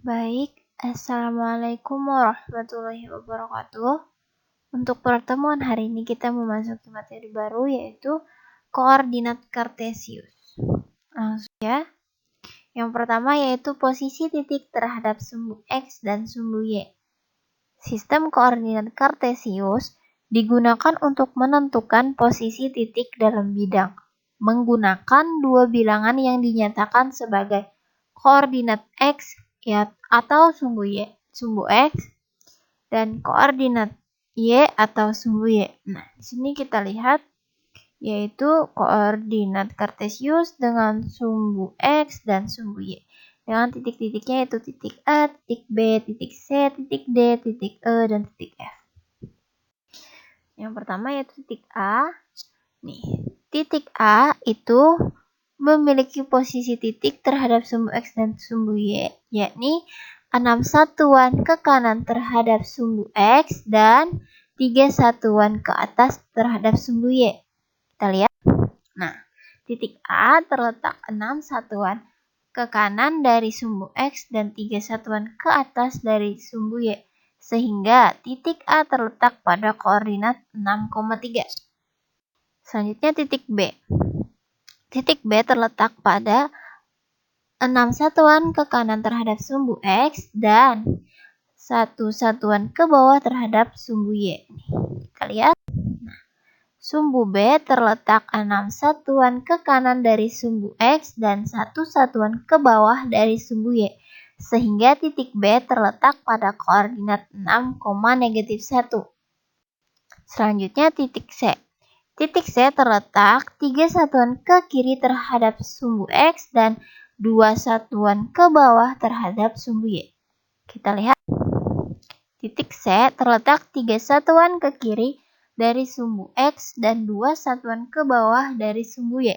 Baik, Assalamualaikum warahmatullahi wabarakatuh. Untuk pertemuan hari ini kita memasuki materi baru yaitu koordinat kartesius. Langsung ya. Yang pertama yaitu posisi titik terhadap sumbu X dan sumbu Y. Sistem koordinat kartesius digunakan untuk menentukan posisi titik dalam bidang menggunakan dua bilangan yang dinyatakan sebagai koordinat X atau sumbu X dan koordinat Y atau sumbu Y. Nah, di sini kita lihat yaitu koordinat kartesius dengan sumbu X dan sumbu Y. Dengan titik-titiknya yaitu titik A, titik B, titik C, titik D, titik E, dan titik F. Yang pertama yaitu titik A. Nih, titik A itu memiliki posisi titik terhadap sumbu X dan sumbu Y, yakni 6 satuan ke kanan terhadap sumbu X dan 3 satuan ke atas terhadap sumbu Y. Kita lihat. Nah, titik A terletak 6 satuan ke kanan dari sumbu X dan 3 satuan ke atas dari sumbu Y, sehingga titik A terletak pada koordinat 6,3. Selanjutnya titik B. Titik B terletak pada 6 satuan ke kanan terhadap sumbu X dan 1 satuan ke bawah terhadap sumbu Y. Kita lihat. Nah, sumbu B terletak 6 satuan ke kanan dari sumbu X dan 1 satuan ke bawah dari sumbu Y, sehingga titik B terletak pada koordinat 6,-1. Selanjutnya titik C. Titik C terletak 3 satuan ke kiri terhadap sumbu X dan 2 satuan ke bawah terhadap sumbu Y. Kita lihat. Titik C terletak 3 satuan ke kiri dari sumbu X dan 2 satuan ke bawah dari sumbu Y,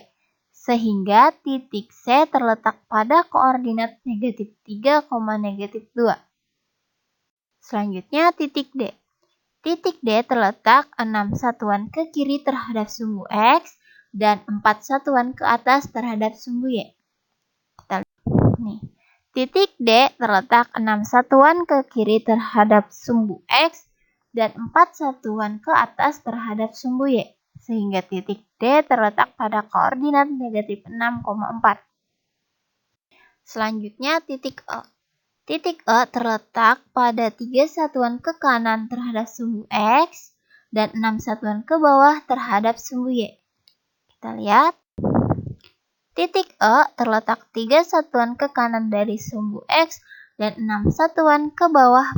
sehingga titik C terletak pada koordinat -3,-2. Selanjutnya titik D. Titik D terletak 6 satuan ke kiri terhadap sumbu X dan 4 satuan ke atas terhadap sumbu Y. Kita lihat nih. Titik D terletak 6 satuan ke kiri terhadap sumbu X dan 4 satuan ke atas terhadap sumbu Y, sehingga titik D terletak pada koordinat -6,4. Selanjutnya titik E. Titik E terletak pada 3 satuan ke kanan terhadap sumbu X dan 6 satuan ke bawah terhadap sumbu Y. Kita lihat. Titik E terletak 3 satuan ke kanan dari sumbu X dan 6 satuan ke bawah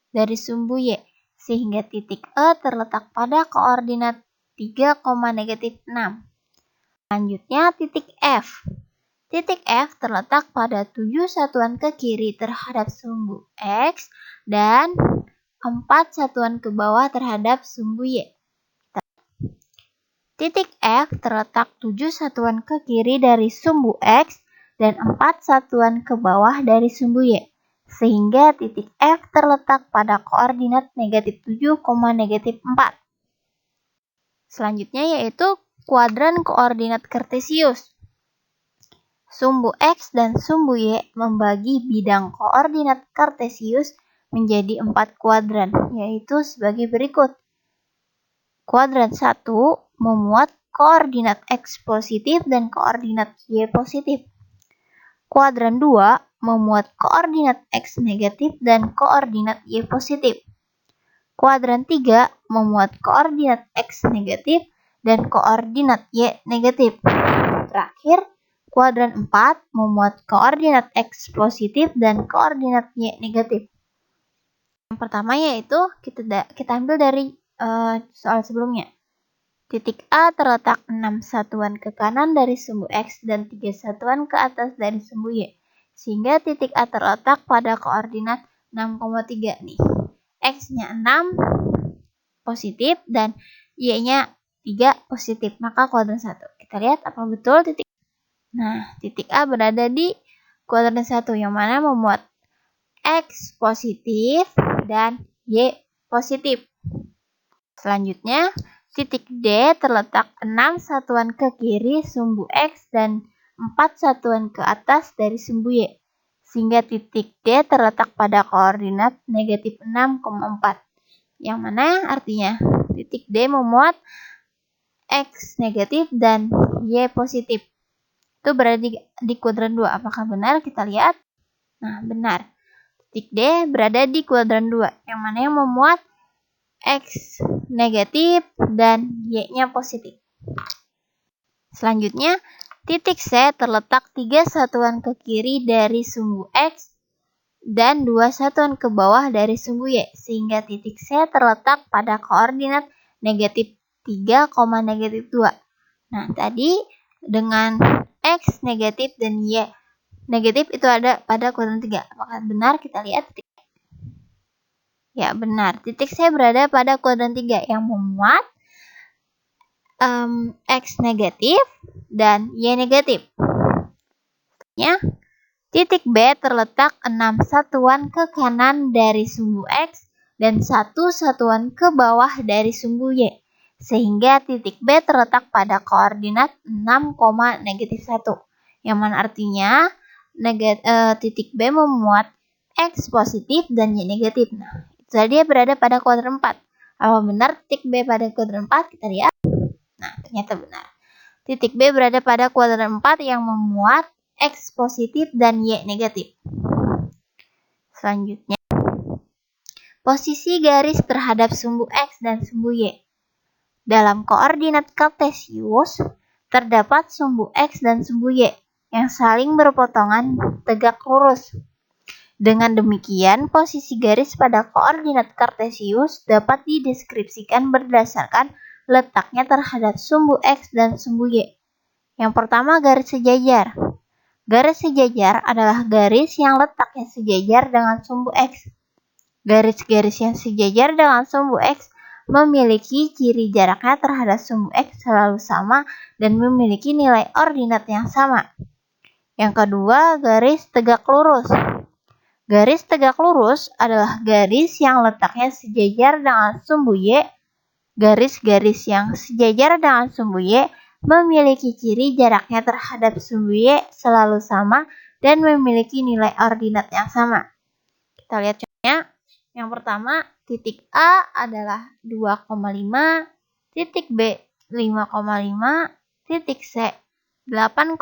dari sumbu Y, sehingga titik E terletak pada koordinat 3,-6. Selanjutnya titik F. Titik F terletak pada 7 satuan ke kiri terhadap sumbu X dan 4 satuan ke bawah terhadap sumbu Y. Titik F terletak 7 satuan ke kiri dari sumbu X dan 4 satuan ke bawah dari sumbu Y, sehingga titik F terletak pada koordinat -7,-4. Selanjutnya yaitu kuadran koordinat kartesius. Sumbu X dan sumbu Y membagi bidang koordinat kartesius menjadi 4 kuadran, yaitu sebagai berikut. Kuadran 1 memuat koordinat X positif dan koordinat Y positif. Kuadran 2 memuat koordinat X negatif dan koordinat Y positif. Kuadran 3 memuat koordinat X negatif dan koordinat Y negatif. Terakhir, kuadran 4 memuat koordinat X positif dan koordinat Y negatif. Yang pertama yaitu kita ambil dari soal sebelumnya. Titik A terletak 6 satuan ke kanan dari sumbu X dan 3 satuan ke atas dari sumbu Y, sehingga titik A terletak pada koordinat 6,3 nih. X-nya 6 positif dan Y-nya 3 positif, maka kuadran 1. Kita lihat apa betul titik. Nah, titik A berada di kuadran 1 yang mana memuat X positif dan Y positif. Selanjutnya, titik D terletak 6 satuan ke kiri sumbu X dan 4 satuan ke atas dari sumbu Y, sehingga titik D terletak pada koordinat negatif 6,4. Yang mana artinya titik D memuat X negatif dan Y positif. Itu berada di kuadran 2. Apakah benar? Kita lihat. Nah, benar. Titik D berada di kuadran 2, yang mana yang memuat X negatif dan Y-nya positif. Selanjutnya, titik C terletak 3 satuan ke kiri dari sumbu X dan 2 satuan ke bawah dari sumbu Y, sehingga titik C terletak pada koordinat negatif 3, negatif 2. Nah, tadi dengan X negatif dan Y negatif itu ada pada kuadran 3. Apakah benar? Kita lihat titik. Ya, benar. Titik C berada pada kuadran 3 yang memuat X negatif dan Y negatif. Ya, titik B terletak 6 satuan ke kanan dari sumbu X dan 1 satuan ke bawah dari sumbu Y, sehingga titik B terletak pada koordinat 6, negatif 1. Yang mana artinya titik B memuat X positif dan Y negatif. Nah, itu dia berada pada kuadran 4. Apa benar titik B pada kuadran 4? Kita lihat. Nah, ternyata benar. Titik B berada pada kuadran 4 yang memuat X positif dan Y negatif. Selanjutnya, posisi garis terhadap sumbu X dan sumbu Y. Dalam koordinat kartesius, terdapat sumbu X dan sumbu Y yang saling berpotongan tegak lurus. Dengan demikian, posisi garis pada koordinat kartesius dapat dideskripsikan berdasarkan letaknya terhadap sumbu X dan sumbu Y. Yang pertama, garis sejajar. Garis sejajar adalah garis yang letaknya sejajar dengan sumbu X. Garis-garis yang sejajar dengan sumbu X memiliki ciri jaraknya terhadap sumbu X selalu sama dan memiliki nilai ordinat yang sama. Yang kedua, garis tegak lurus. Garis tegak lurus adalah garis yang letaknya sejajar dengan sumbu Y. Garis-garis yang sejajar dengan sumbu Y memiliki ciri jaraknya terhadap sumbu Y selalu sama dan memiliki nilai ordinat yang sama. Kita lihat contohnya. Yang pertama, titik A adalah 2,5, titik B 5,5, titik C 8,5,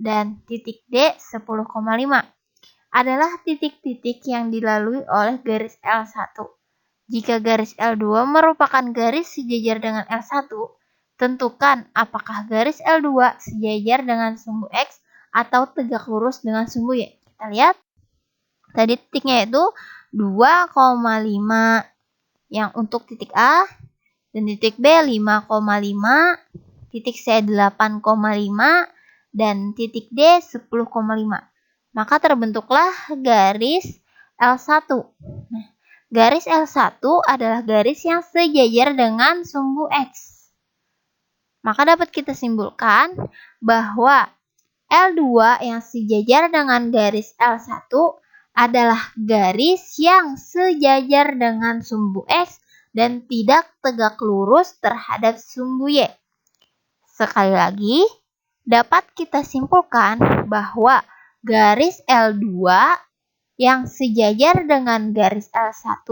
dan titik D 10,5. Adalah titik-titik yang dilalui oleh garis L1. Jika garis L2 merupakan garis sejajar dengan L1, tentukan apakah garis L2 sejajar dengan sumbu X atau tegak lurus dengan sumbu Y. Kita lihat. Tadi titiknya itu 2,5 yang untuk titik A, dan titik B 5,5, titik C 8,5, dan titik D 10,5. Maka terbentuklah garis L1. Nah, garis L1 adalah garis yang sejajar dengan sumbu X. Maka dapat kita simpulkan bahwa L2 yang sejajar dengan garis L1 adalah garis yang sejajar dengan sumbu X dan tidak tegak lurus terhadap sumbu Y. Sekali lagi, dapat kita simpulkan bahwa garis L2 yang sejajar dengan garis L1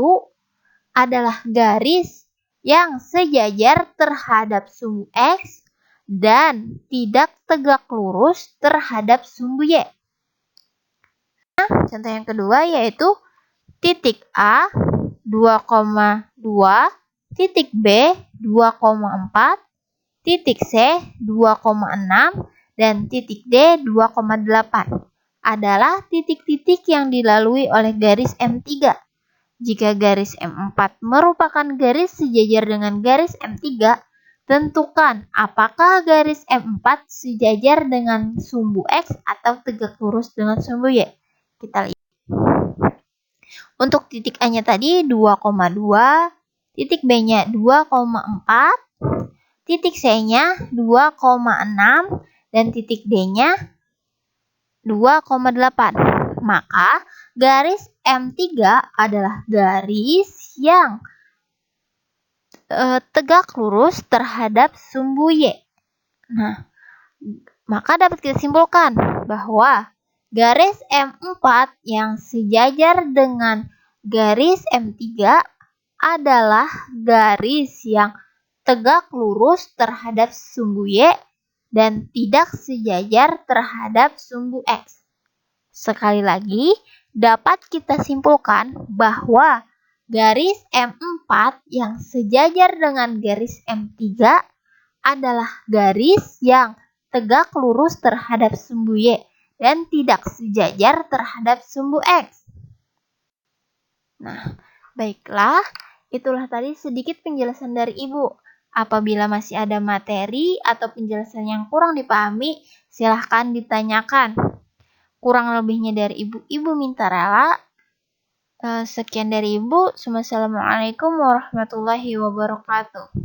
adalah garis yang sejajar terhadap sumbu X dan tidak tegak lurus terhadap sumbu Y. Nah, contoh yang kedua yaitu titik A 2,2, titik B 2,4, titik C 2,6, dan titik D 2,8 adalah titik-titik yang dilalui oleh garis M3. Jika garis M4 merupakan garis sejajar dengan garis M3, tentukan apakah garis M4 sejajar dengan sumbu X atau tegak lurus dengan sumbu Y. Kita lihat. Untuk titik A-nya tadi 2,2, titik B-nya 2,4, titik C-nya 2,6, dan titik D-nya 2,8. Maka garis M3 adalah garis yang tegak lurus terhadap sumbu Y. Nah, maka dapat kita simpulkan bahwa garis M4 yang sejajar dengan garis M3 adalah garis yang tegak lurus terhadap sumbu Y dan tidak sejajar terhadap sumbu X. Sekali lagi, dapat kita simpulkan bahwa garis M4 yang sejajar dengan garis M3 adalah garis yang tegak lurus terhadap sumbu Y dan tidak sejajar terhadap sumbu X. Nah, baiklah, itulah tadi sedikit penjelasan dari Ibu. Apabila masih ada materi atau penjelasan yang kurang dipahami, silahkan ditanyakan. Kurang lebihnya dari Ibu minta rela. Sekian dari Ibu. Wassalamualaikum warahmatullahi wabarakatuh.